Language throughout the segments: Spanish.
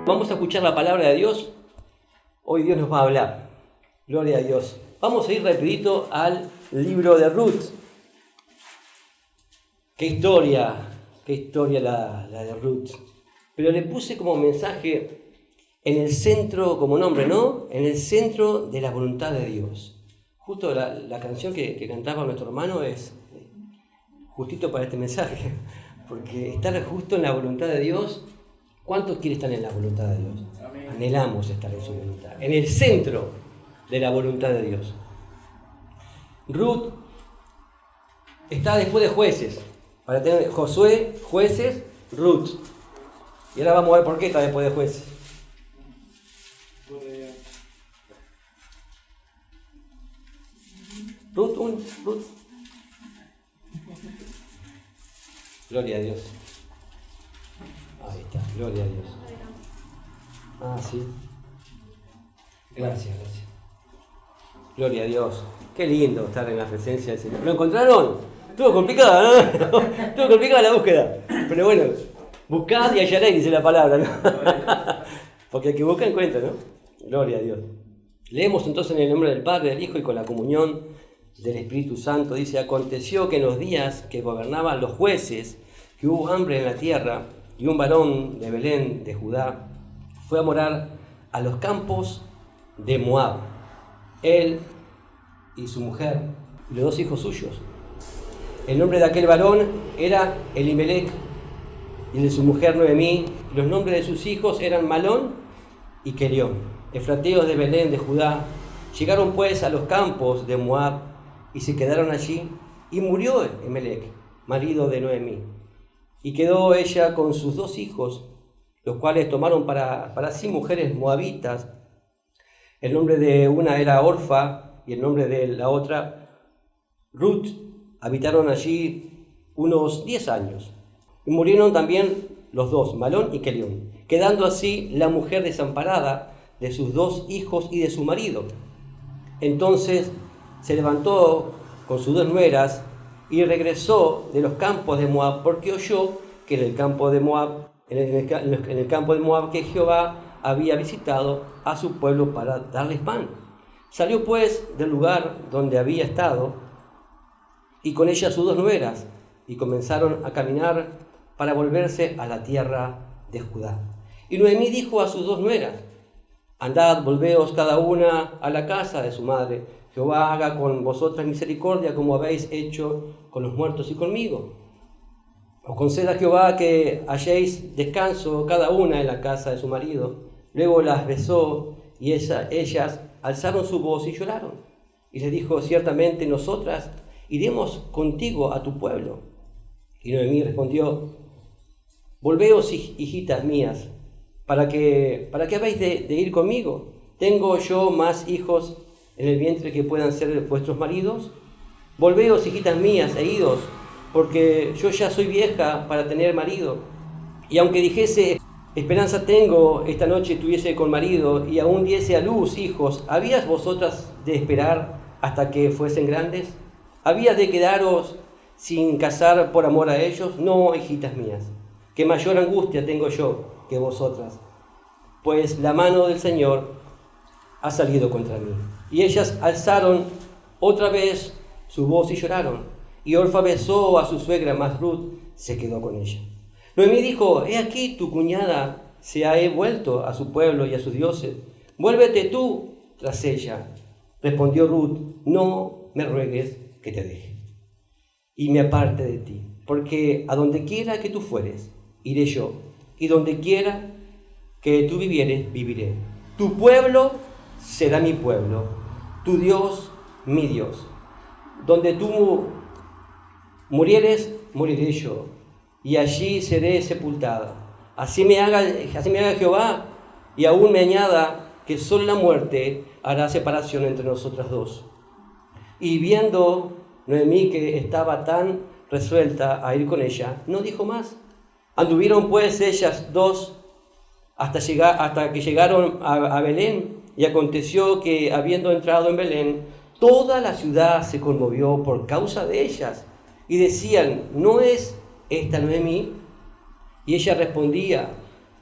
Vamos a escuchar la palabra de Dios. Hoy Dios nos va a hablar. Gloria a Dios. Vamos a ir rapidito al libro de Ruth. Qué historia la de Ruth. Pero le puse como mensaje en el centro, como nombre, ¿no? En el centro de la voluntad de Dios. Justo la canción que cantaba nuestro hermano es justito para este mensaje. Porque estar justo en la voluntad de Dios, ¿cuántos quieren estar en la voluntad de Dios? Amén. Anhelamos estar en su voluntad, en el centro de la voluntad de Dios. Ruth está después de Jueces. Para tener Josué, Jueces, Ruth. Y ahora vamos a ver por qué está después de Jueces. Ruth. Gloria a Dios. Ahí está, gloria a Dios. Ah, sí. Gracias. Gloria a Dios. Qué lindo estar en la presencia del Señor. ¿Lo encontraron? Estuvo complicada, ¿no? Estuvo complicada la búsqueda. Pero bueno, buscad y hallaréis, dice la palabra, ¿no? Porque el que busca encuentra, ¿no? Gloria a Dios. Leemos entonces en el nombre del Padre, del Hijo y con la comunión del Espíritu Santo. Dice: aconteció que en los días que gobernaban los jueces, que hubo hambre en la tierra, y un varón de Belén, de Judá, fue a morar a los campos de Moab, él y su mujer, y los dos hijos suyos. El nombre de aquel varón era Elimelech, y de su mujer Noemí, y los nombres de sus hijos eran Malón y Quelión, efrateos de Belén, de Judá. Llegaron pues a los campos de Moab, y se quedaron allí, y murió Elimelech, marido de Noemí. Y quedó ella con sus dos hijos, los cuales tomaron para sí mujeres moabitas. El nombre de una era Orfa, y el nombre de la otra Ruth. Habitaron allí unos 10 años. Y murieron también los dos, Malón y Quelión, quedando así la mujer desamparada de sus dos hijos y de su marido. Entonces se levantó con sus dos nueras y regresó de los campos de Moab, porque oyó que en el campo de Moab, que Jehová había visitado a su pueblo para darles pan. Salió pues del lugar donde había estado, y con ella sus dos nueras, y comenzaron a caminar para volverse a la tierra de Judá. Y Noemí dijo a sus dos nueras: andad, volveos cada una a la casa de su madre. Jehová haga con vosotras misericordia, como habéis hecho con los muertos y conmigo. Os conceda Jehová que halléis descanso cada una en la casa de su marido. Luego las besó, y ellas alzaron su voz y lloraron. Y les dijo: ciertamente nosotras iremos contigo a tu pueblo. Y Noemí respondió: volveos, hijitas mías, ¿para qué habéis de ir conmigo? ¿Tengo yo más hijos en el vientre que puedan ser vuestros maridos? Volveos, hijitas mías, e idos, porque yo ya soy vieja para tener marido. Y aunque dijese: esperanza tengo, esta noche tuviese con marido, y aún diese a luz hijos, ¿habías vosotras de esperar hasta que fuesen grandes? ¿Habías de quedaros sin casar por amor a ellos? No, hijitas mías, que mayor angustia tengo yo que vosotras, pues la mano del Señor ha salido contra mí. Y ellas alzaron otra vez su voz y lloraron. Y Orfa besó a su suegra, mas Ruth se quedó con ella. Noemí dijo: he aquí tu cuñada se ha vuelto a su pueblo y a sus dioses. Vuélvete tú tras ella. Respondió Ruth: no me ruegues que te deje y me aparte de ti, porque a donde quiera que tú fueres, iré yo, y donde quiera que tú vivieres, viviré. Tu pueblo será mi pueblo, tu Dios, mi Dios. Donde tú murieres, moriré yo, y allí seré sepultada. Así me haga Jehová, y aún me añada que solo la muerte hará separación entre nosotras dos. Y viendo Noemí que estaba tan resuelta a ir con ella, no dijo más. Anduvieron pues ellas dos hasta que llegaron a Belén, y aconteció que, habiendo entrado en Belén, toda la ciudad se conmovió por causa de ellas, y decían: ¿no es esta Noemí? Y ella respondía: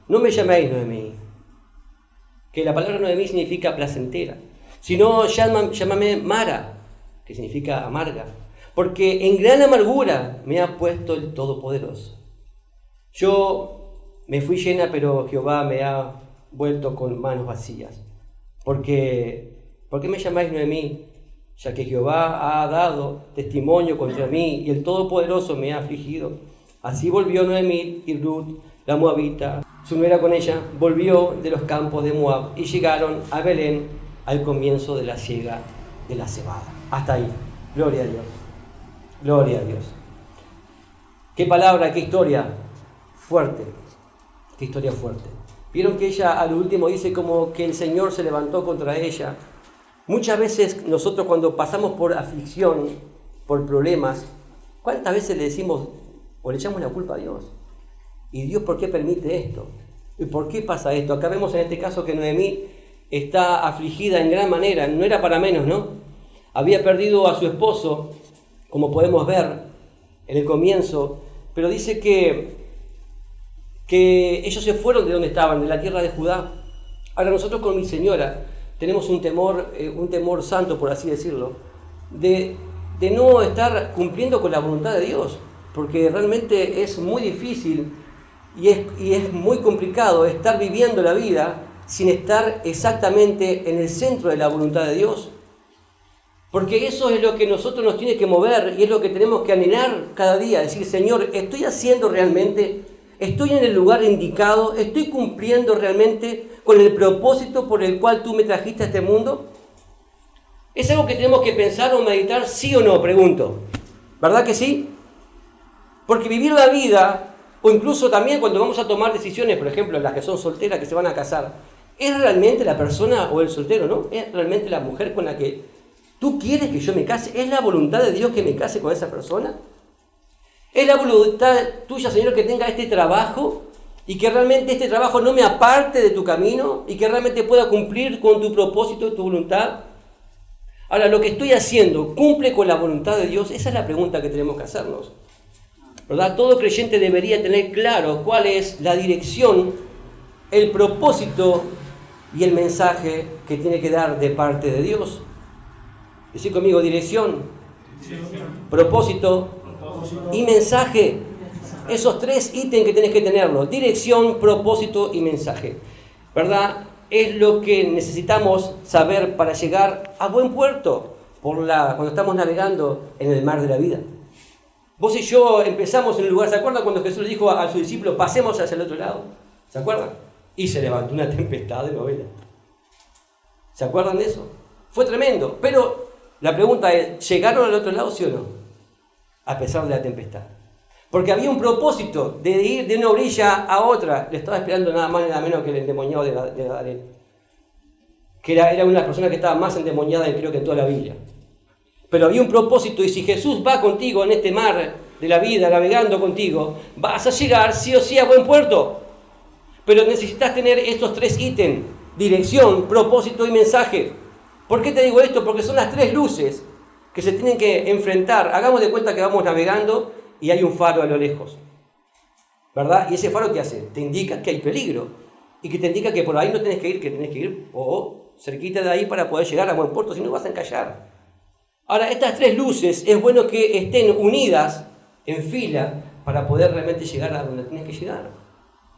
no me llaméis Noemí, que la palabra Noemí significa placentera, sino llámame Mara, que significa amarga, porque en gran amargura me ha puesto el Todopoderoso. Yo me fui llena, pero Jehová me ha vuelto con manos vacías. ¿Por qué me llamáis Noemí? Ya que Jehová ha dado testimonio contra mí y el Todopoderoso me ha afligido. Así volvió Noemí y Ruth, la moabita, su nuera con ella, volvió de los campos de Moab y llegaron a Belén al comienzo de la siega de la cebada. Hasta ahí. Gloria a Dios. Gloria a Dios. Qué palabra, qué historia fuerte. Qué historia fuerte. Vieron que ella al último dice como que el Señor se levantó contra ella. Muchas veces nosotros cuando pasamos por aflicción, por problemas, ¿cuántas veces le decimos o le echamos la culpa a Dios? ¿Y Dios por qué permite esto? ¿Y por qué pasa esto? Acá vemos en este caso que Noemí está afligida en gran manera, no era para menos, ¿no? Había perdido a su esposo, como podemos ver en el comienzo, pero dice que ellos se fueron de donde estaban, de la tierra de Judá. Ahora nosotros con mi señora tenemos un temor santo, por así decirlo, de no estar cumpliendo con la voluntad de Dios, porque realmente es muy difícil y es muy complicado estar viviendo la vida sin estar exactamente en el centro de la voluntad de Dios. Porque eso es lo que nosotros nos tiene que mover y es lo que tenemos que anhelar cada día. Decir, Señor, ¿estoy haciendo realmente? ¿Estoy en el lugar indicado? ¿Estoy cumpliendo realmente con el propósito por el cual tú me trajiste a este mundo? ¿Es algo que tenemos que pensar o meditar, sí o no? Pregunto. ¿Verdad que sí? Porque vivir la vida, o incluso también cuando vamos a tomar decisiones, por ejemplo, las que son solteras, que se van a casar, ¿es realmente la persona o el soltero, no? ¿Es realmente la mujer con la que tú quieres que yo me case? ¿Es la voluntad de Dios que me case con esa persona? ¿Es la voluntad tuya, Señor, que tenga este trabajo y que realmente este trabajo no me aparte de tu camino y que realmente pueda cumplir con tu propósito y tu voluntad? Ahora, lo que estoy haciendo, ¿cumple con la voluntad de Dios? Esa es la pregunta que tenemos que hacernos, ¿verdad? Todo creyente debería tener claro cuál es la dirección, el propósito y el mensaje que tiene que dar de parte de Dios. Decir conmigo, dirección, propósito y mensaje. Esos tres ítems que tenés que tenerlo: dirección, propósito y mensaje, ¿verdad? Es lo que necesitamos saber para llegar a buen puerto cuando estamos navegando en el mar de la vida. Vos y yo empezamos en el lugar. ¿Se acuerdan cuando Jesús le dijo a sus discípulos, pasemos hacia el otro lado? ¿Se acuerdan? Y se levantó una tempestad de novela. ¿Se acuerdan de eso? Fue tremendo. Pero la pregunta es, ¿llegaron al otro lado, sí o no? A pesar de la tempestad. Porque había un propósito de ir de una orilla a otra. Le estaba esperando nada más y nada menos que el endemoniado de Gadareno. Que era una de las personas que estaba más endemoniada, creo que en toda la Biblia. Pero había un propósito, y si Jesús va contigo en este mar de la vida, navegando contigo, vas a llegar sí o sí a buen puerto. Pero necesitas tener estos tres ítems: dirección, propósito y mensaje. ¿Por qué te digo esto? Porque son las tres luces que se tienen que enfrentar. Hagamos de cuenta que vamos navegando y hay un faro a lo lejos, ¿verdad? Y ese faro, ¿qué hace? Te indica que hay peligro y que te indica que por ahí no tenés que ir, que tenés que ir cerquita de ahí para poder llegar a buen puerto, si no vas a encallar. Ahora, estas tres luces es bueno que estén unidas en fila para poder realmente llegar a donde tienes que llegar.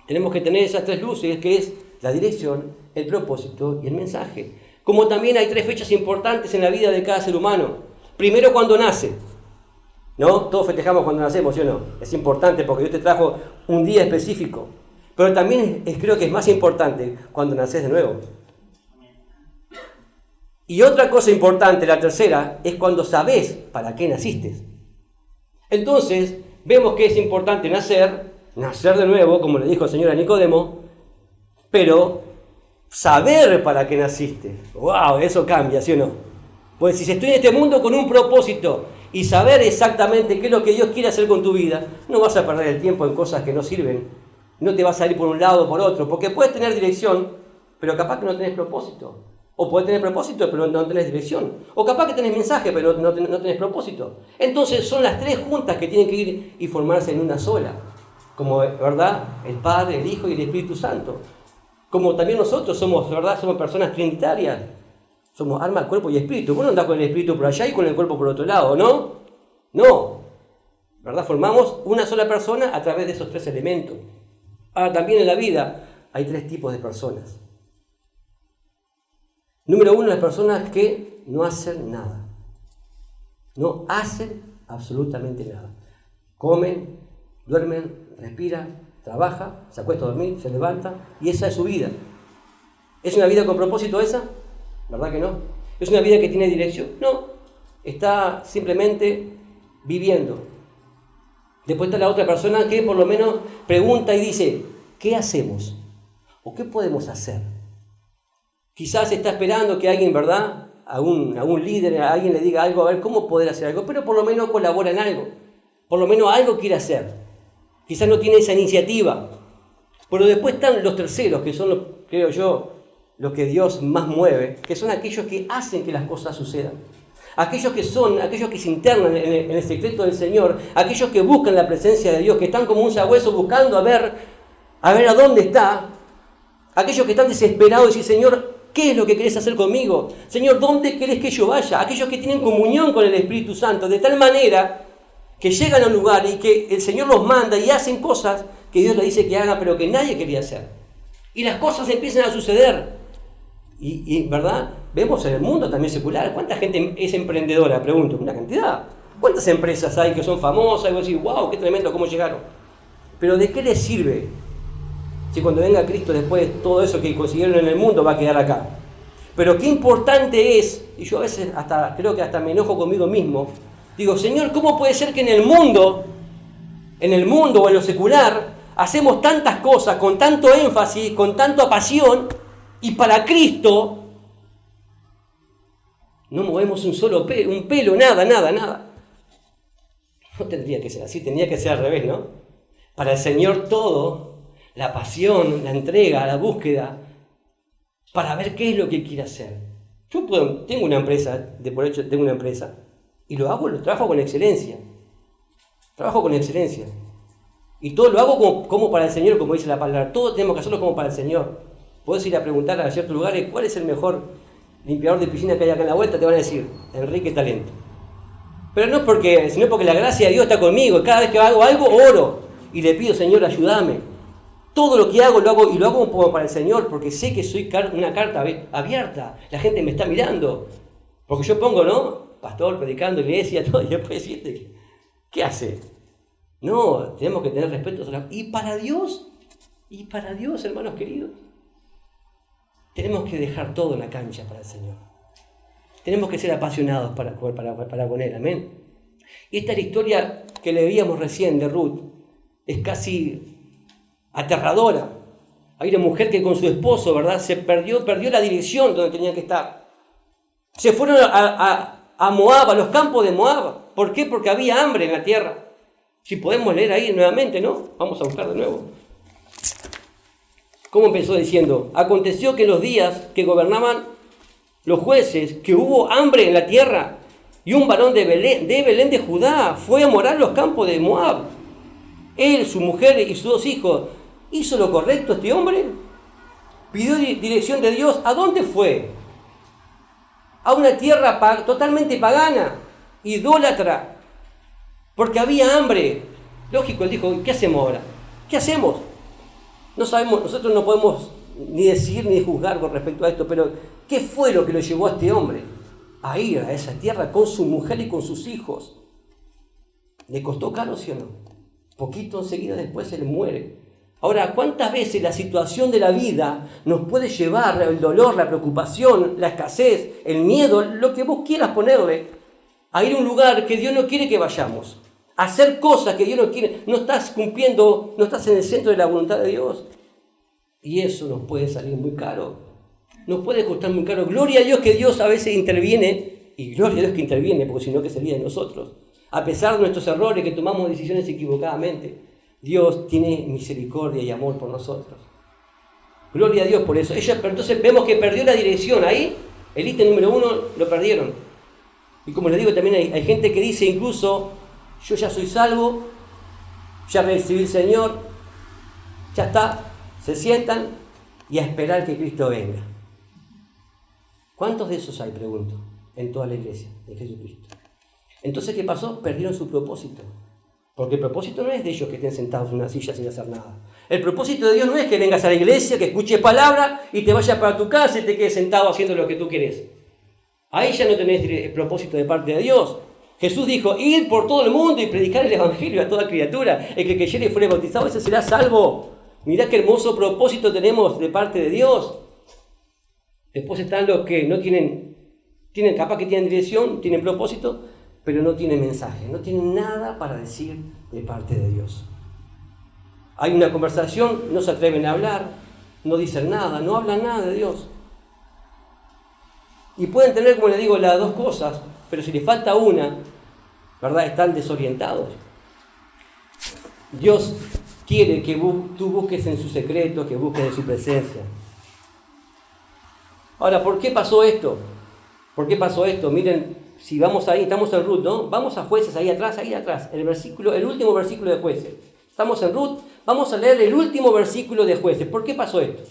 Tenemos que tener esas tres luces, que es la dirección, el propósito y el mensaje. Como también hay tres fechas importantes en la vida de cada ser humano. Primero, cuando nace, ¿no? Todos festejamos cuando nacemos, ¿sí o no? Es importante porque Dios te trajo un día específico. Pero también creo que es más importante cuando naces de nuevo. Y otra cosa importante, la tercera, es cuando sabes para qué naciste. Entonces, vemos que es importante nacer de nuevo, como le dijo el Señor a Nicodemo, pero saber para qué naciste. ¡Wow! Eso cambia, ¿sí o no? Pues si estoy en este mundo con un propósito y saber exactamente qué es lo que Dios quiere hacer con tu vida, no vas a perder el tiempo en cosas que no sirven. No te vas a ir por un lado o por otro, porque puedes tener dirección, pero capaz que no tenés propósito. O podés tener propósito, pero no tenés dirección. O capaz que tenés mensaje, pero no tenés propósito. Entonces son las tres juntas que tienen que ir y formarse en una sola. Como, ¿verdad? El Padre, el Hijo y el Espíritu Santo. Como también nosotros somos, ¿verdad? Somos personas trinitarias. Somos alma, cuerpo y espíritu. Vos no andás con el espíritu por allá y con el cuerpo por otro lado, ¿no? No. ¿Verdad? Formamos una sola persona a través de esos tres elementos. Ahora, también en la vida hay tres tipos de personas. Número uno, las personas que no hacen nada. No hacen absolutamente nada. Comen, duermen, respiran, trabaja, se acuesta a dormir, se levanta y esa es su vida. ¿Es una vida con propósito esa? ¿Verdad que no? ¿Es una vida que tiene dirección? No. Está simplemente viviendo. Después está la otra persona que por lo menos pregunta y dice, ¿qué hacemos? ¿O qué podemos hacer? Quizás está esperando que alguien, ¿verdad? A un líder, a alguien le diga algo, a ver cómo poder hacer algo, pero por lo menos colabora en algo. Por lo menos algo quiere hacer. Quizás no tiene esa iniciativa. Pero después están los terceros, que son, creo yo, los que Dios más mueve, que son aquellos que hacen que las cosas sucedan. Aquellos que se internan en el secreto del Señor, aquellos que buscan la presencia de Dios, que están como un sabueso buscando a ver a dónde está. Aquellos que están desesperados y dicen, Señor, ¿qué es lo que querés hacer conmigo? Señor, ¿dónde querés que yo vaya? Aquellos que tienen comunión con el Espíritu Santo, de tal manera que llegan a un lugar y que el Señor los manda y hacen cosas que Dios les dice que hagan, pero que nadie quería hacer. Y las cosas empiezan a suceder. Y ¿verdad? Vemos en el mundo también secular, ¿cuánta gente es emprendedora? Pregunto, una cantidad. ¿Cuántas empresas hay que son famosas? Y vos decís, wow, qué tremendo, cómo llegaron. Pero ¿de qué les sirve si cuando venga Cristo después todo eso que consiguieron en el mundo va a quedar acá? Pero qué importante es, y yo a veces creo que hasta me enojo conmigo mismo, digo, Señor, ¿cómo puede ser que en el mundo o en lo secular, hacemos tantas cosas con tanto énfasis, con tanta pasión, y para Cristo no movemos un pelo, nada? No tendría que ser así, tendría que ser al revés, ¿no? Para el Señor todo, la pasión, la entrega, la búsqueda, para ver qué es lo que quiere hacer. Yo tengo una empresa, tengo una empresa, y lo trabajo con excelencia. Y todo lo hago como para el Señor, como dice la palabra. Todo tenemos que hacerlo como para el Señor. Podés ir a preguntar a ciertos lugares cuál es el mejor limpiador de piscina que hay acá en la vuelta, te van a decir, Enrique Talento. Pero no sino porque la gracia de Dios está conmigo. Cada vez que hago algo, oro y le pido, Señor, ayúdame. Todo lo que hago, lo hago como para el Señor, porque sé que soy una carta abierta. La gente me está mirando. Porque yo pongo, ¿no? Pastor, predicando, iglesia, todo, y después decirte, ¿qué hace? No, tenemos que tener respeto. Y para Dios, hermanos queridos, tenemos que dejar todo en la cancha para el Señor. Tenemos que ser apasionados para con Él, amén. Y esta es la historia que leíamos recién de Ruth. Es casi aterradora. Hay una mujer que con su esposo, ¿verdad? Se perdió la dirección donde tenían que estar. Se fueron a Moab, a los campos de Moab. ¿Por qué? Porque había hambre en la tierra. Si podemos leer ahí nuevamente, ¿no? Vamos a buscar de nuevo. ¿Cómo empezó diciendo? Aconteció que los días que gobernaban los jueces, que hubo hambre en la tierra, y un varón de Belén de Judá fue a morar en los campos de Moab. Él, su mujer y sus 2 hijos. ¿Hizo lo correcto este hombre? ¿Pidió dirección de Dios? ¿A dónde fue? A una tierra totalmente pagana, idólatra, porque había hambre. Lógico, él dijo, ¿qué hacemos ahora? ¿Qué hacemos? No sabemos, nosotros no podemos ni decir ni juzgar con respecto a esto, pero ¿qué fue lo que lo llevó a este hombre a ir a esa tierra con su mujer y con sus hijos? ¿Le costó caro, sí o no? Poquito enseguida después se le muere. Ahora, ¿cuántas veces la situación de la vida nos puede llevar el dolor, la preocupación, la escasez, el miedo, lo que vos quieras ponerle, a ir a un lugar que Dios no quiere que vayamos? A hacer cosas que Dios no quiere. No estás cumpliendo, no estás en el centro de la voluntad de Dios. Y eso nos puede salir muy caro. Nos puede costar muy caro. Gloria a Dios que Dios a veces interviene, y gloria a Dios que interviene, porque si no, ¿qué sería de nosotros? A pesar de nuestros errores, que tomamos decisiones equivocadamente, Dios tiene misericordia y amor por nosotros. Gloria a Dios por eso. Entonces vemos que perdió la dirección. Ahí, el ítem número 1, lo perdieron. Y como les digo, también hay gente que dice incluso, yo ya soy salvo, ya recibí al Señor, ya está, se sientan y a esperar que Cristo venga. ¿Cuántos de esos hay, pregunto, en toda la iglesia de Jesucristo? Entonces, ¿qué pasó? Perdieron su propósito. Porque el propósito no es de ellos que estén sentados en una silla sin hacer nada. El propósito de Dios no es que vengas a la iglesia, que escuches palabra y te vayas para tu casa y te quedes sentado haciendo lo que tú querés. Ahí ya no tenés el propósito de parte de Dios. Jesús dijo, ir por todo el mundo y predicar el evangelio a toda criatura. El que creyere y fuere bautizado, ese será salvo. Mirá qué hermoso propósito tenemos de parte de Dios. Después están los que no tienen capaz que tienen dirección, tienen propósito, pero no tienen mensaje, no tienen nada para decir de parte de Dios. Hay una conversación, no se atreven a hablar, no dicen nada, no hablan nada de Dios. Y pueden tener, como les digo, las dos cosas, pero si les falta una, ¿verdad? Están desorientados. Dios quiere que tú busques en su secreto, que busques en su presencia. Ahora, ¿por qué pasó esto? ¿Por qué pasó esto? Miren, si vamos ahí, estamos en Ruth, ¿no? Vamos a Jueces, ahí atrás, el último versículo de Jueces. Estamos en Ruth, vamos a leer el último versículo de Jueces. ¿Por qué pasó esto?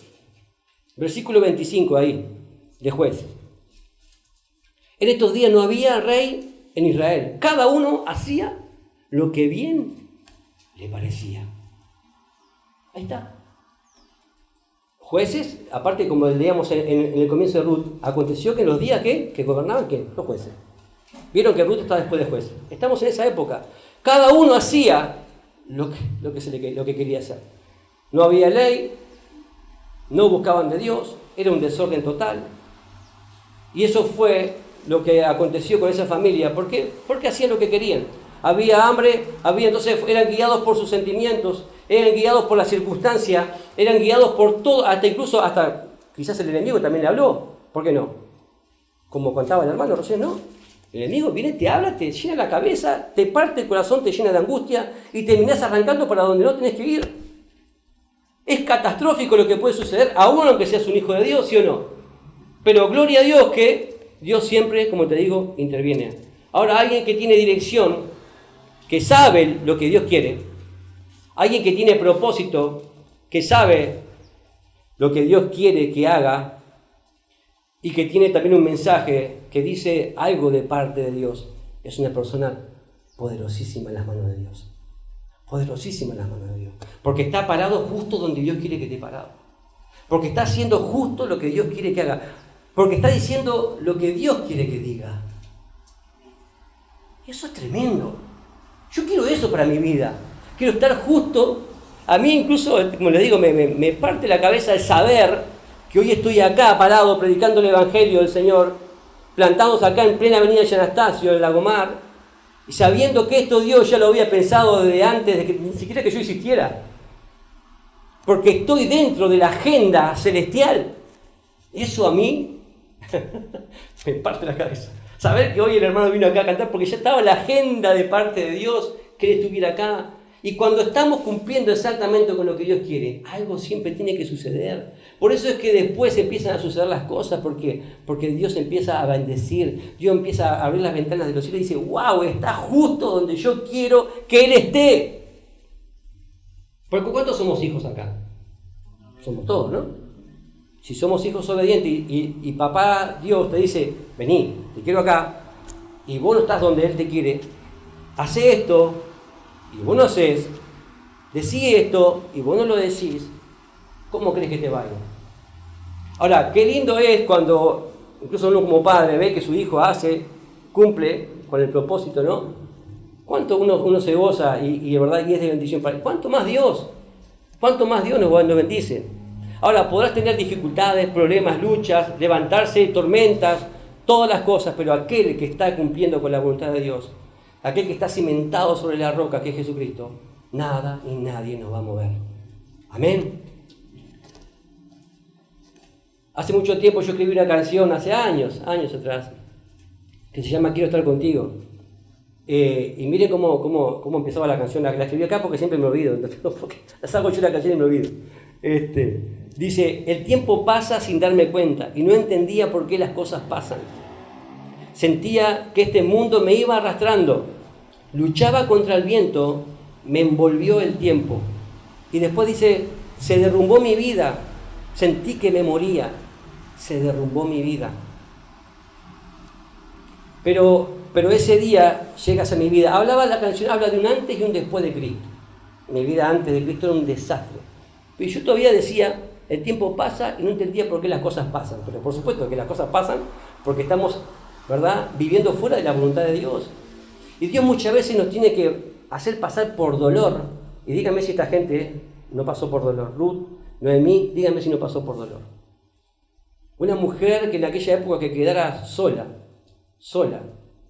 Versículo 25 ahí, de Jueces. En estos días no había rey en Israel. Cada uno hacía lo que bien le parecía. Ahí está. Jueces, aparte como leíamos en el comienzo de Ruth, aconteció que en los días que gobernaban, ¿qué? Los jueces. Vieron que Ruth está después de Jueces. Estamos en esa época. Cada uno hacía lo que quería hacer. No había ley, no buscaban de Dios, era un desorden total. Y eso fue lo que aconteció con esa familia. ¿Por qué? Porque hacían lo que querían. Había hambre, entonces eran guiados por sus sentimientos, eran guiados por las circunstancias, eran guiados por todo, hasta quizás el enemigo también le habló. ¿Por qué no? Como contaba el hermano recién, ¿no? El enemigo viene, te habla, te llena la cabeza, te parte el corazón, te llena de angustia y terminás arrancando para donde no tenés que ir. Es catastrófico lo que puede suceder, aún aunque seas un hijo de Dios, ¿sí o no? Pero gloria a Dios que Dios siempre, como te digo, interviene. Ahora, alguien que tiene dirección, que sabe lo que Dios quiere, alguien que tiene propósito, que sabe lo que Dios quiere que haga y que tiene también un mensaje que dice algo de parte de Dios, es una persona poderosísima en las manos de Dios. Poderosísima en las manos de Dios. Porque está parado justo donde Dios quiere que esté parado. Porque está haciendo justo lo que Dios quiere que haga. Porque está diciendo lo que Dios quiere que diga. Y eso es tremendo. Yo quiero eso para mi vida. Quiero estar justo. A mí incluso, como le digo, me parte la cabeza el saber que hoy estoy acá parado predicando el Evangelio del Señor, plantados acá en plena avenida de Anastasio, en Lagomar, y sabiendo que esto Dios ya lo había pensado desde antes de que ni siquiera que yo existiera. Porque estoy dentro de la agenda celestial. Eso a mí me parte la cabeza. Saber que hoy el hermano vino acá a cantar porque ya estaba en la agenda de parte de Dios que él estuviera acá. Y cuando estamos cumpliendo exactamente con lo que Dios quiere, algo siempre tiene que suceder. Por eso es que después empiezan a suceder las cosas, porque Dios empieza a bendecir, Dios empieza a abrir las ventanas de los cielos y dice, wow, está justo donde yo quiero que Él esté. Porque ¿cuántos somos hijos acá? Somos todos, ¿no? Si somos hijos obedientes y papá Dios te dice, vení, te quiero acá, y vos no estás donde Él te quiere, hace esto, y vos no haces, decís esto, y vos no lo decís, ¿cómo crees que te vaya? Ahora, qué lindo es cuando, incluso uno como padre, ve que su hijo cumple con el propósito, ¿no? ¿Cuánto uno se goza y de verdad y es de bendición para él? ¿Cuánto más Dios nos bendice? Ahora, podrás tener dificultades, problemas, luchas, levantarse, tormentas, todas las cosas, pero aquel que está cumpliendo con la voluntad de Dios, aquel que está cimentado sobre la roca que es Jesucristo, nada ni nadie nos va a mover. Amén. Hace mucho tiempo yo escribí una canción, hace años atrás, que se llama Quiero estar contigo. Y miren cómo empezaba la canción. La escribí acá porque siempre me olvido. Porque la saco yo la canción y me olvido. Dice, el tiempo pasa sin darme cuenta y no entendía por qué las cosas pasan. Sentía que este mundo me iba arrastrando. Luchaba contra el viento, me envolvió el tiempo. Y después dice, se derrumbó mi vida, Sentí que me moría. Se derrumbó mi vida. Pero ese día llegas a mi vida. La canción habla de un antes y un después de Cristo. Mi vida antes de Cristo era un desastre. Pero yo todavía decía, el tiempo pasa y no entendía por qué las cosas pasan. Pero por supuesto que las cosas pasan porque estamos, ¿verdad?, viviendo fuera de la voluntad de Dios. Y Dios muchas veces nos tiene que hacer pasar por dolor. Y díganme si esta gente no pasó por dolor. Ruth, Noemí, díganme si no pasó por dolor. Una mujer que en aquella época que quedara sola,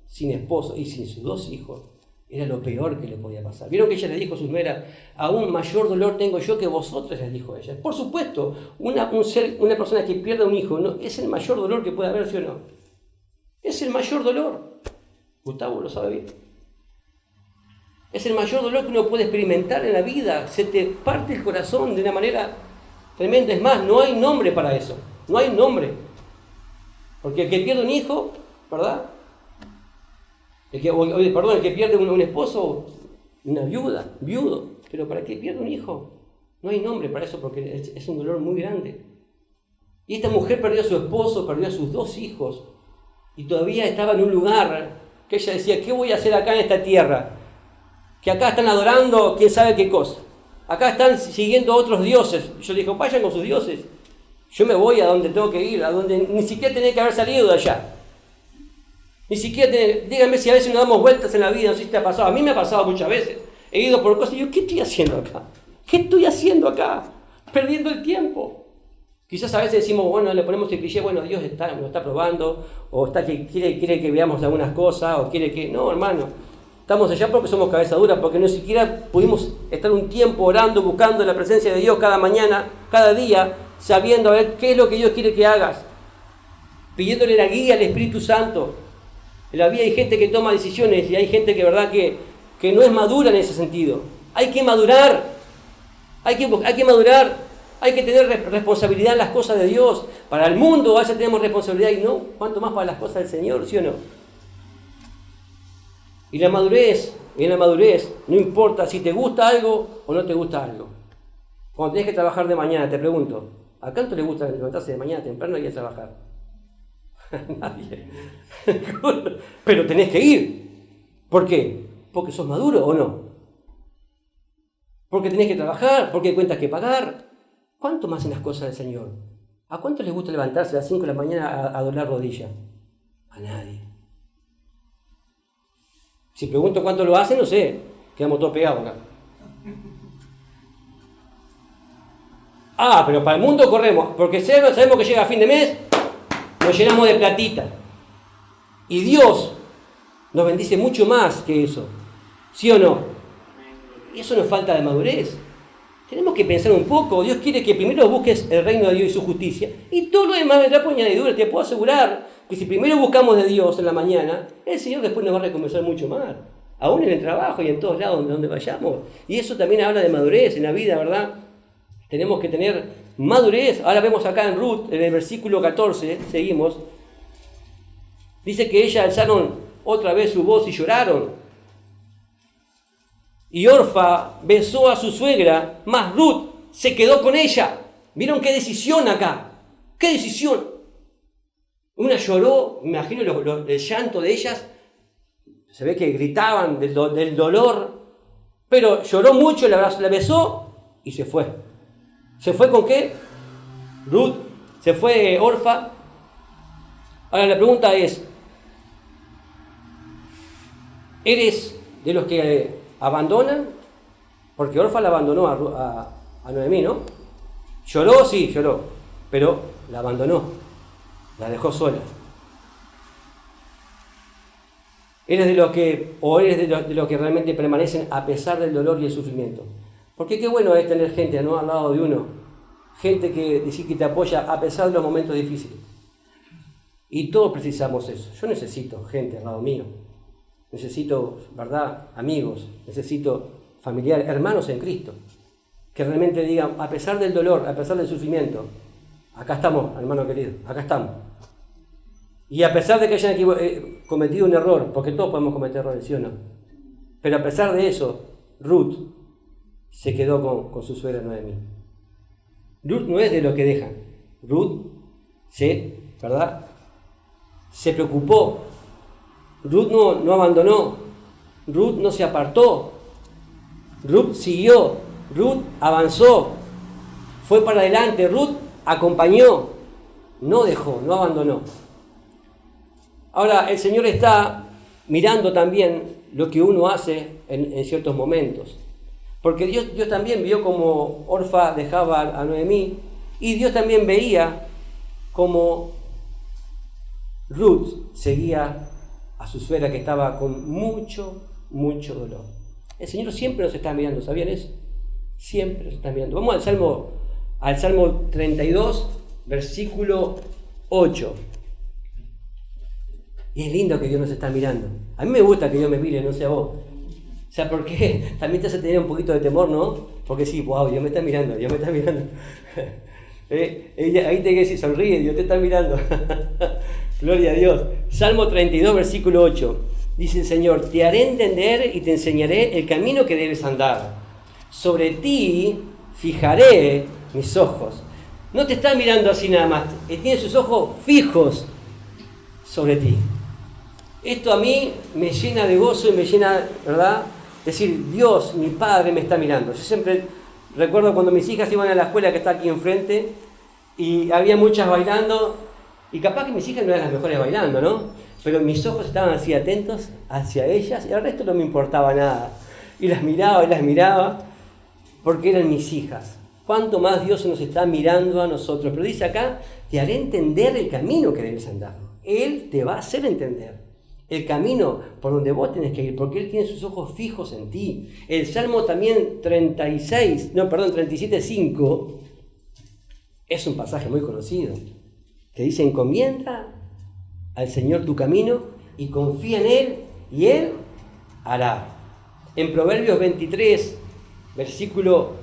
sin esposo y sin sus 2 hijos, era lo peor que le podía pasar. ¿Vieron que ella le dijo a sus nueras, aún mayor dolor tengo yo que vosotros? Les dijo ella. Por supuesto, una persona que pierda un hijo, ¿no?, es el mayor dolor que puede haber, ¿sí o no? Es el mayor dolor. Gustavo lo sabe bien. Es el mayor dolor que uno puede experimentar en la vida. Se te parte el corazón de una manera tremenda. Es más, no hay nombre para eso. No hay nombre. Porque el que pierde un hijo, ¿verdad? El que pierde un esposo, una viudo. Pero para el que pierde un hijo, no hay nombre para eso porque es un dolor muy grande. Y esta mujer perdió a su esposo, perdió a sus 2 hijos. Y todavía estaba en un lugar que ella decía, ¿qué voy a hacer acá en esta tierra? Que acá están adorando quién sabe qué cosa. Acá están siguiendo a otros dioses. Yo le dije, vayan con sus dioses. Yo me voy a donde tengo que ir, a donde ni siquiera tenía que haber salido de allá. Ni siquiera, díganme si a veces nos damos vueltas en la vida, no sé si te ha pasado. A mí me ha pasado muchas veces. He ido por cosas y yo, ¿qué estoy haciendo acá? ¿Qué estoy haciendo acá? Perdiendo el tiempo. Quizás a veces decimos, bueno, le ponemos el cliché, bueno, Dios nos está probando, o quiere que veamos algunas cosas, o quiere que... No, hermano, estamos allá porque somos cabeza dura, porque no siquiera pudimos estar un tiempo orando, buscando la presencia de Dios cada mañana, cada día, sabiendo a ver qué es lo que Dios quiere que hagas, pidiéndole la guía al Espíritu Santo. En la vida hay gente que toma decisiones y hay gente que, verdad, que no es madura en ese sentido. Hay que madurar, hay que madurar. Hay que tener responsabilidad en las cosas de Dios. Para el mundo a veces tenemos responsabilidad y no, cuanto más para las cosas del Señor, ¿sí o no? Y en la madurez, no importa si te gusta algo o no te gusta algo. Cuando tenés que trabajar de mañana, te pregunto, ¿a cuánto le gusta levantarse de mañana temprano y ir a trabajar? Nadie. Pero tenés que ir. ¿Por qué? ¿Porque sos maduro o no? Porque tenés que trabajar, porque hay cuentas que pagar. ¿Cuánto más en las cosas del Señor? ¿A cuánto les gusta levantarse a las 5 de la mañana a doblar rodilla? A nadie. Si pregunto cuánto lo hacen, no sé. Quedamos todos pegados acá. Pero para el mundo corremos. Porque sabemos que llega a fin de mes, nos llenamos de platita. Y Dios nos bendice mucho más que eso. ¿Sí o no? Eso no es falta de madurez. Tenemos que pensar un poco. Dios quiere que primero busques el reino de Dios y su justicia. Y todo lo demás vendrá por añadidura. Te puedo asegurar que si primero buscamos de Dios en la mañana, el Señor después nos va a recompensar mucho más. Aún en el trabajo y en todos lados donde vayamos. Y eso también habla de madurez en la vida, ¿verdad? Tenemos que tener madurez. Ahora vemos acá en Ruth, en el versículo 14, seguimos. Dice que ellas alzaron otra vez su voz y lloraron. Y Orfa besó a su suegra, mas Ruth se quedó con ella. ¿Vieron qué decisión acá? ¿Qué decisión? Una lloró, me imagino el llanto de ellas. Se ve que gritaban del dolor. Pero lloró mucho, la besó y se fue. ¿Se fue con qué? Ruth, se fue Orfa. Ahora la pregunta es, ¿eres de los que abandonan? Porque Orfa la abandonó a Noemí, ¿no? Lloró, sí, lloró, pero la abandonó, la dejó sola. ¿Eres de los que, o eres de los que realmente permanecen a pesar del dolor y el sufrimiento? Porque qué bueno es tener gente, ¿no?, al lado de uno, gente que decir que te apoya a pesar de los momentos difíciles. Y todos precisamos eso. Yo necesito gente al lado mío. Necesito, ¿verdad?, amigos, necesito familiares, hermanos en Cristo, que realmente digan, a pesar del dolor, a pesar del sufrimiento, acá estamos, hermano querido, acá estamos. Y a pesar de que hayan cometido un error, porque todos podemos cometer errores, ¿sí o no? Pero a pesar de eso, Ruth se quedó con su suegra Noemí. Ruth no es de lo que dejan. Ruth ¿verdad? Se preocupó. Ruth no abandonó. Ruth no se apartó. Ruth siguió. Ruth avanzó. Fue para adelante. Ruth acompañó. No dejó, no abandonó. Ahora, el Señor está mirando también lo que uno hace en ciertos momentos. Porque Dios también vio como Orfa dejaba a Noemí, y Dios también veía como Ruth seguía a su suegra que estaba con mucho, mucho dolor. El Señor siempre nos está mirando, ¿sabían eso? Siempre nos está mirando. Vamos al Salmo 32, versículo 8. Y es lindo que Dios nos está mirando. A mí me gusta que Dios me mire, no sé a vos. O sea, porque también te hace tener un poquito de temor, ¿no? Porque sí, wow, Dios me está mirando, Dios me está mirando. Ahí te que decir, sonríe, Dios te está mirando. Gloria a Dios. Salmo 32, versículo 8. Dice el Señor, te haré entender y te enseñaré el camino que debes andar. Sobre ti fijaré mis ojos. No te está mirando así nada más, tiene sus ojos fijos sobre ti. Esto a mí me llena de gozo y me llena, ¿verdad? Es decir, Dios, mi Padre, me está mirando. Yo siempre recuerdo cuando mis hijas iban a la escuela que está aquí enfrente y había muchas bailando y capaz que mis hijas no eran las mejores bailando, ¿no? Pero mis ojos estaban así atentos hacia ellas y al resto no me importaba nada. Y las miraba porque eran mis hijas. Cuánto más Dios nos está mirando a nosotros. Pero dice acá, te haré entender el camino que debes andar. Él te va a hacer entender el camino por donde vos tenés que ir, porque Él tiene sus ojos fijos en ti. El Salmo también 37:5 es un pasaje muy conocido, que dice, encomienda al Señor tu camino y confía en Él y Él hará. En Proverbios 23, versículo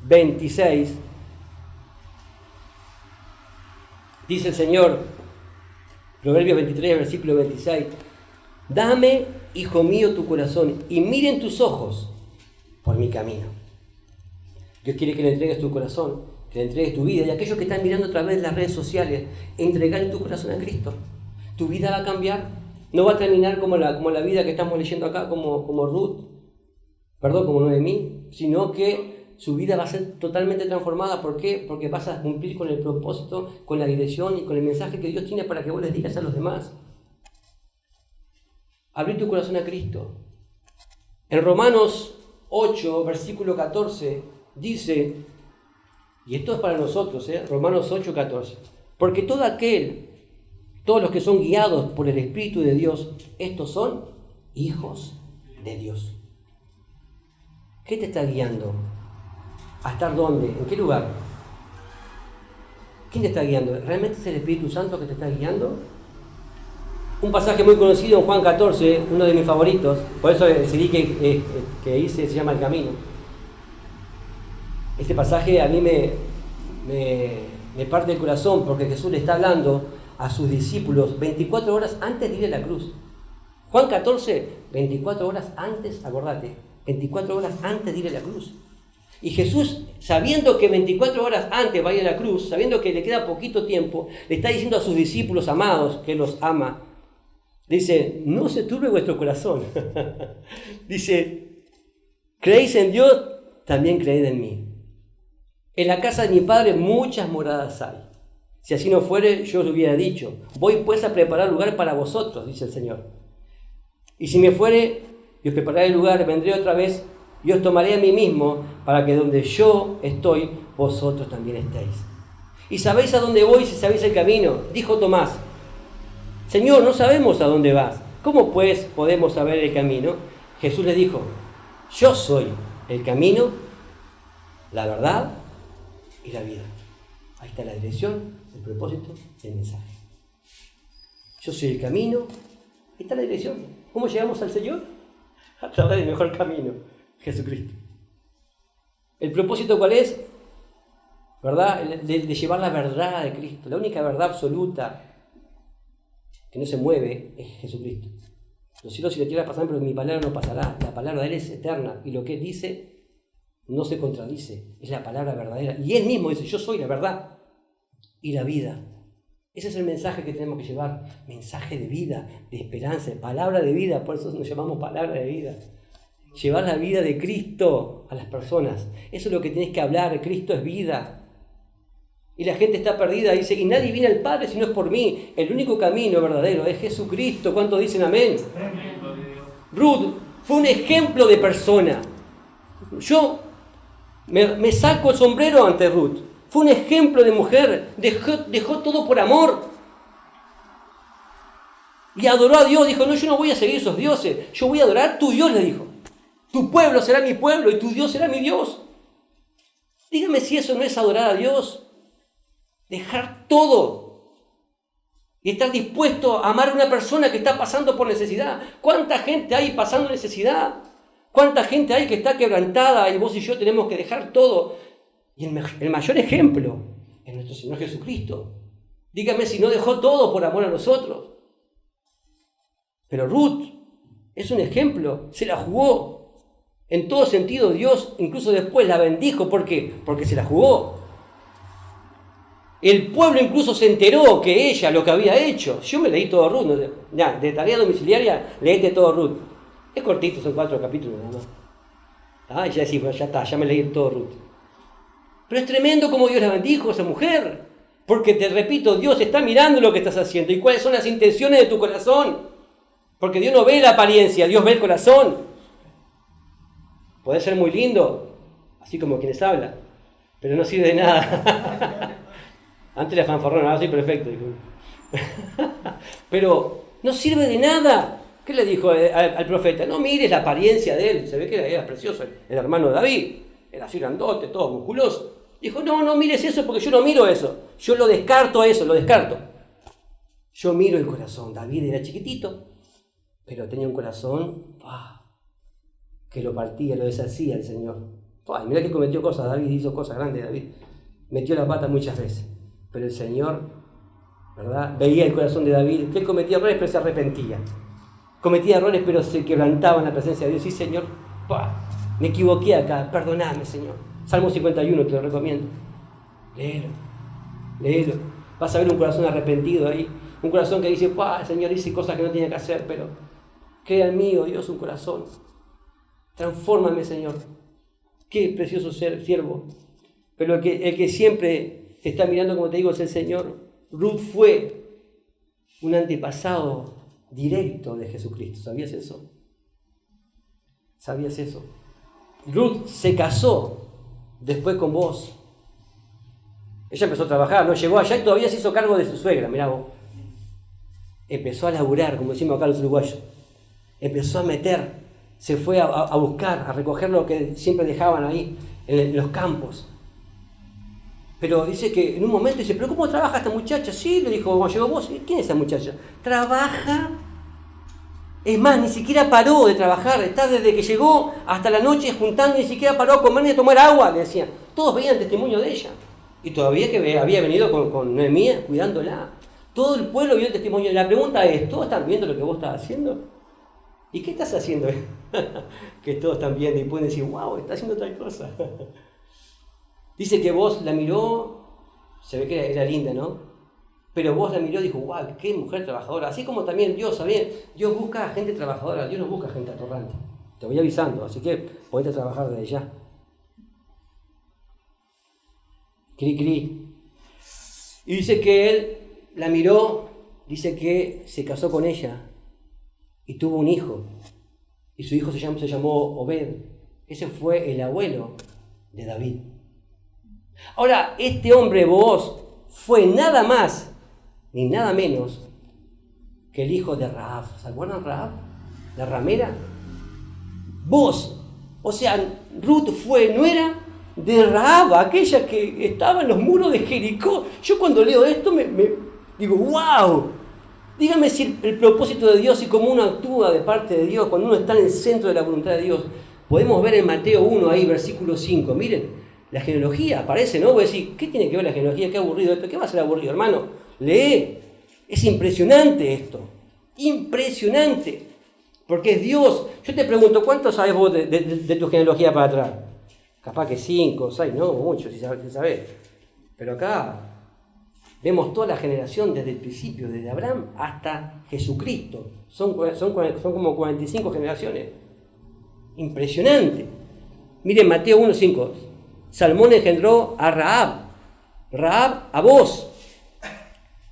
26, dice el Señor, Proverbios 23, versículo 26, dame, hijo mío, tu corazón y miren tus ojos por mi camino. Dios quiere que le entregues tu corazón, que le entregues tu vida, y aquellos que están mirando a través de las redes sociales, entregar tu corazón a Cristo. Tu vida va a cambiar, no va a terminar como la vida que estamos leyendo acá, como Ruth, como Noemí, sino que su vida va a ser totalmente transformada. ¿Por qué? Porque vas a cumplir con el propósito, con la dirección y con el mensaje que Dios tiene para que vos les digas a los demás. Abrir tu corazón a Cristo. En Romanos 8, versículo 14, dice, y esto es para nosotros, Romanos 8, 14, porque todos los que son guiados por el Espíritu de Dios, estos son hijos de Dios. ¿Qué te está guiando? ¿A estar dónde? ¿En qué lugar? ¿Quién te está guiando? ¿Realmente es el Espíritu Santo que te está guiando? Un pasaje muy conocido en Juan 14, uno de mis favoritos, por eso decidí que se llama El Camino. Este pasaje a mí me parte el corazón porque Jesús le está hablando a sus discípulos 24 horas antes de ir a la cruz. Juan 14, 24 horas antes, acordate, 24 horas antes de ir a la cruz. Y Jesús, sabiendo que 24 horas antes va a ir a la cruz, sabiendo que le queda poquito tiempo, le está diciendo a sus discípulos amados, que los ama, dice, no se turbe vuestro corazón. Dice, creéis en Dios, también creed en mí. En la casa de mi Padre muchas moradas hay. Si así no fuere, yo os lo hubiera dicho. Voy pues a preparar lugar para vosotros, dice el Señor. Y si me fuere, y os prepararé el lugar, vendré otra vez y os tomaré a mí mismo, para que donde yo estoy, vosotros también estéis. Y sabéis a dónde voy si sabéis el camino, dijo Tomás. Señor, no sabemos a dónde vas. ¿Cómo pues podemos saber el camino? Jesús le dijo, yo soy el camino, la verdad y la vida. Ahí está la dirección, el propósito y el mensaje. Yo soy el camino, ahí está la dirección. ¿Cómo llegamos al Señor? A través del mejor camino, Jesucristo. ¿El propósito cuál es? ¿Verdad? De llevar la verdad de Cristo, la única verdad absoluta que no se mueve es Jesucristo. Los cielos y la tierra pasarán, pero mi palabra no pasará. La palabra de Él es eterna y lo que Él dice no se contradice, es la palabra verdadera. Y Él mismo dice, yo soy la verdad y la vida. Ese es el mensaje que tenemos que llevar, mensaje de vida, de esperanza, palabra de vida, por eso nos llamamos palabra de vida. Llevar la vida de Cristo a las personas, eso es lo que tienes que hablar, Cristo es vida. Y la gente está perdida, dice, y nadie viene al Padre si no es por mí. El único camino verdadero es Jesucristo. ¿Cuántos dicen amén? Ruth fue un ejemplo de persona. Yo me saco el sombrero ante Ruth. Fue un ejemplo de mujer, dejó todo por amor. Y adoró a Dios, dijo, no, yo no voy a seguir esos dioses, yo voy a adorar tu Dios, le dijo. Tu pueblo será mi pueblo y tu Dios será mi Dios. Dígame si eso no es adorar a Dios. Dejar todo y estar dispuesto a amar a una persona que está pasando por necesidad. ¿Cuánta gente hay pasando necesidad? ¿Cuánta gente hay que está quebrantada y vos y yo tenemos que dejar todo? Y el mayor ejemplo es nuestro Señor Jesucristo. Dígame si no dejó todo por amor a nosotros. Pero Ruth es un ejemplo, se la jugó. En todo sentido, Dios incluso después la bendijo. ¿Por qué? Porque se la jugó. El pueblo incluso se enteró que ella lo que había hecho. Yo me leí todo Ruth. De tarea domiciliaria, leíste todo Ruth. Es cortito, son 4 capítulos nada más. Ya está, ya me leí todo Ruth. Pero es tremendo como Dios la bendijo a esa mujer. Porque te repito, Dios está mirando lo que estás haciendo y cuáles son las intenciones de tu corazón. Porque Dios no ve la apariencia, Dios ve el corazón. Puede ser muy lindo, así como quienes hablan, pero no sirve de nada. Antes la fanfarrona, ahora soy perfecto. Pero no sirve de nada. ¿Qué le dijo al profeta? No mires la apariencia de él. Se ve que era precioso, el hermano de David. Era así grandote, todo musculoso. Dijo, no mires eso porque yo no miro eso. Yo lo descarto a eso, lo descarto. Yo miro el corazón. David era chiquitito, pero tenía un corazón que lo partía, lo deshacía el Señor. Y mirá que cometió cosas, David hizo cosas grandes, David. Metió la pata muchas veces. Pero el Señor, ¿verdad? Veía el corazón de David, que él cometía errores pero se arrepentía. Cometía errores pero se quebrantaba en la presencia de Dios. Sí, Señor, me equivoqué acá, perdoname, Señor. Salmo 51, te lo recomiendo. Léelo. Vas a ver un corazón arrepentido ahí. Un corazón que dice, Señor, hice cosas que no tenía que hacer, pero crea en mí, oh Dios, un corazón. Transfórmame, Señor. Qué precioso ser siervo. Pero el que siempre te está mirando, como te digo, es el Señor. Ruth fue un antepasado directo de Jesucristo. ¿Sabías eso? ¿Sabías eso? Ruth se casó después con vos. Ella empezó a trabajar, no llegó allá y todavía se hizo cargo de su suegra, mirá vos. Empezó a laburar, como decimos acá los uruguayos. Empezó a meter, se fue a buscar, a recoger lo que siempre dejaban ahí, en los campos. Pero dice que en un momento dice, ¿pero cómo trabaja esta muchacha? Sí, le dijo, cuando llegó vos, ¿quién es esa muchacha? Trabaja. Es más, ni siquiera paró de trabajar, está desde que llegó hasta la noche juntando, ni siquiera paró a comer ni a tomar agua, le decían. Todos veían testimonio de ella. Y todavía que había venido con Noemí cuidándola. Todo el pueblo vio el testimonio. La pregunta es, ¿todos están viendo lo que vos estás haciendo? ¿Y qué estás haciendo? Que todos están viendo y pueden decir, wow, está haciendo tal cosa. Dice que vos la miró, se ve que era linda, ¿no? Pero vos la miró y dijo, wow, qué mujer trabajadora. Así como también Dios, ¿sabés? Dios busca a gente trabajadora, Dios no busca a gente atorrante. Te voy avisando, así que podés trabajar desde ya. Cri. Y dice que él la miró, dice que se casó con ella y tuvo un hijo. Y su hijo se llamó Obed. Ese fue el abuelo de David. Ahora, este hombre Booz fue nada más ni nada menos que el hijo de Rahab. ¿Se acuerdan Rahab? La ramera. Booz, o sea, Ruth fue nuera de Rahab, aquella que estaba en los muros de Jericó. Yo cuando leo esto me digo, wow. Dígame si el propósito de Dios y cómo uno actúa de parte de Dios cuando uno está en el centro de la voluntad de Dios. Podemos ver en Mateo 1 ahí, versículo 5. Miren, la genealogía aparece, ¿no? Voy a decir, ¿qué tiene que ver la genealogía? Qué aburrido esto. ¿Qué va a ser aburrido, hermano? Lee. Es impresionante esto. Impresionante. Porque es Dios. Yo te pregunto, ¿cuánto sabes vos de tu genealogía para atrás? Capaz que 5, 6, no, mucho, si sabés. Pero acá vemos toda la generación desde el principio, desde Abraham hasta Jesucristo. Son como 45 generaciones. Impresionante. Miren Mateo 1:5. Salmón engendró a Rahab. Rahab a Boz.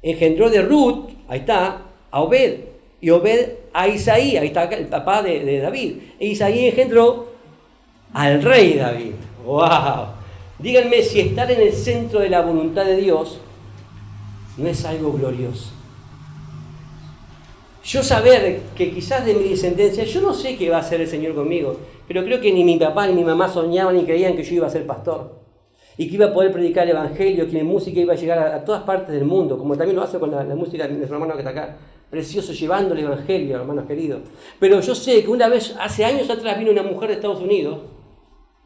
Engendró de Ruth, ahí está, a Obed. Y Obed a Isaí, ahí está el papá de David. E Isaí engendró al rey David. ¡Wow! Díganme si estar en el centro de la voluntad de Dios no es algo glorioso. Yo saber que quizás de mi descendencia, yo no sé qué va a hacer el Señor conmigo, pero creo que ni mi papá ni mi mamá soñaban ni creían que yo iba a ser pastor y que iba a poder predicar el Evangelio, que mi música iba a llegar a todas partes del mundo, como también lo hace con la música de nuestro hermano que está acá, precioso, llevando el Evangelio, hermanos queridos. Pero yo sé que una vez, hace años atrás, vino una mujer de Estados Unidos,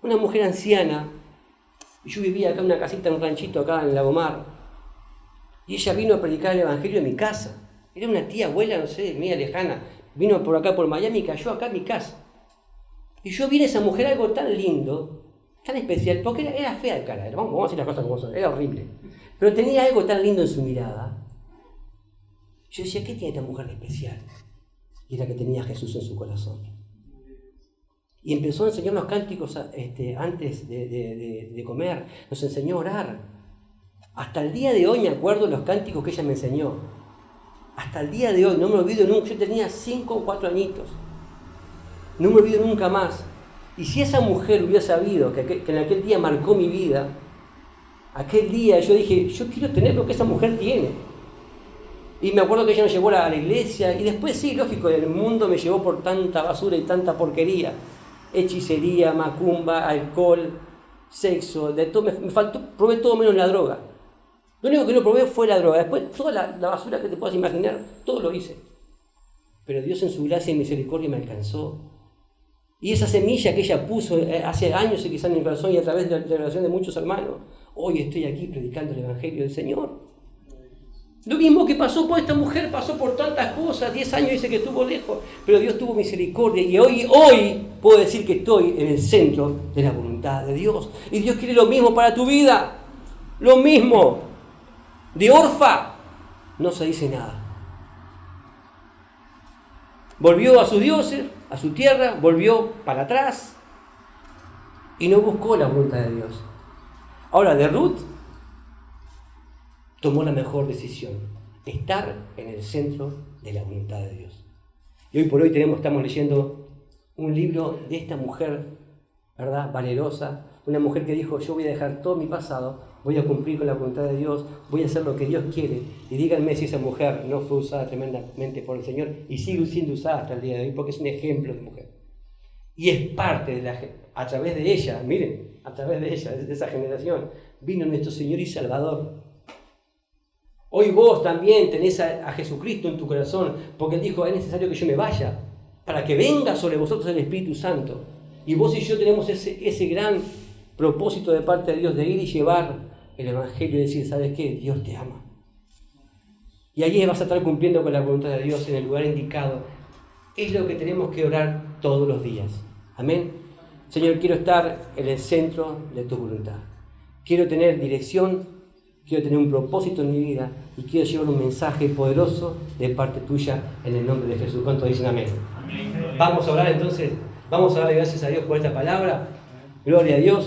una mujer anciana, y yo vivía acá en una casita, en un ranchito acá en Lagomar, y ella vino a predicar el Evangelio en mi casa. Era una tía, abuela, no sé, mía lejana, vino por acá por Miami y cayó acá en mi casa. Y yo vi a esa mujer algo tan lindo, tan especial, porque era fea de cara, vamos a decir las cosas como son, era horrible. Pero tenía algo tan lindo en su mirada. Yo decía, ¿qué tiene esta mujer de especial? Y era que tenía a Jesús en su corazón. Y empezó a enseñarnos cánticos antes de comer, nos enseñó a orar. Hasta el día de hoy me acuerdo los cánticos que ella me enseñó. Hasta el día de hoy, no me olvido nunca, yo tenía 5 o 4 añitos. No me olvido nunca más. Y si esa mujer hubiera sabido que en aquel día marcó mi vida, aquel día yo dije, yo quiero tener lo que esa mujer tiene. Y me acuerdo que ella nos llevó a la iglesia, y después sí, lógico, el mundo me llevó por tanta basura y tanta porquería. Hechicería, macumba, alcohol, sexo, de todo, me faltó, probé todo menos la droga. Lo único que no probé fue la droga. Después toda la basura que te puedas imaginar, todo lo hice. Pero Dios en su gracia y misericordia me alcanzó. Y esa semilla que ella puso hace años y quizás en mi corazón y a través de la relación de muchos hermanos, hoy estoy aquí predicando el Evangelio del Señor. Lo mismo que pasó por esta mujer, pasó por tantas cosas, 10 años dice que estuvo lejos, pero Dios tuvo misericordia y hoy puedo decir que estoy en el centro de la voluntad de Dios. Y Dios quiere lo mismo para tu vida, lo mismo. De Orfa no se dice nada. Volvió a sus dioses, a su tierra, volvió para atrás y no buscó la voluntad de Dios. Ahora, de Ruth tomó la mejor decisión, estar en el centro de la voluntad de Dios. Y hoy por hoy estamos leyendo un libro de esta mujer, ¿verdad? Valerosa, una mujer que dijo, yo voy a dejar todo mi pasado, voy a cumplir con la voluntad de Dios, voy a hacer lo que Dios quiere. Y díganme si esa mujer no fue usada tremendamente por el Señor y sigue siendo usada hasta el día de hoy, porque es un ejemplo de mujer. Y es parte a través de ella, miren, a través de ella, de esa generación, vino nuestro Señor y Salvador. Hoy vos también tenés a Jesucristo en tu corazón, porque Él dijo, es necesario que yo me vaya, para que venga sobre vosotros el Espíritu Santo. Y vos y yo tenemos ese gran propósito de parte de Dios de ir y llevar el Evangelio y decir, ¿sabes qué? Dios te ama. Y allí vas a estar cumpliendo con la voluntad de Dios en el lugar indicado. Es lo que tenemos que orar todos los días. Amén. Señor, quiero estar en el centro de tu voluntad. Quiero tener dirección, quiero tener un propósito en mi vida y quiero llevar un mensaje poderoso de parte tuya en el nombre de Jesús. ¿Cuántos dicen amén? Amén. Vamos a orar entonces. Vamos a darle gracias a Dios por esta palabra. Gloria a Dios.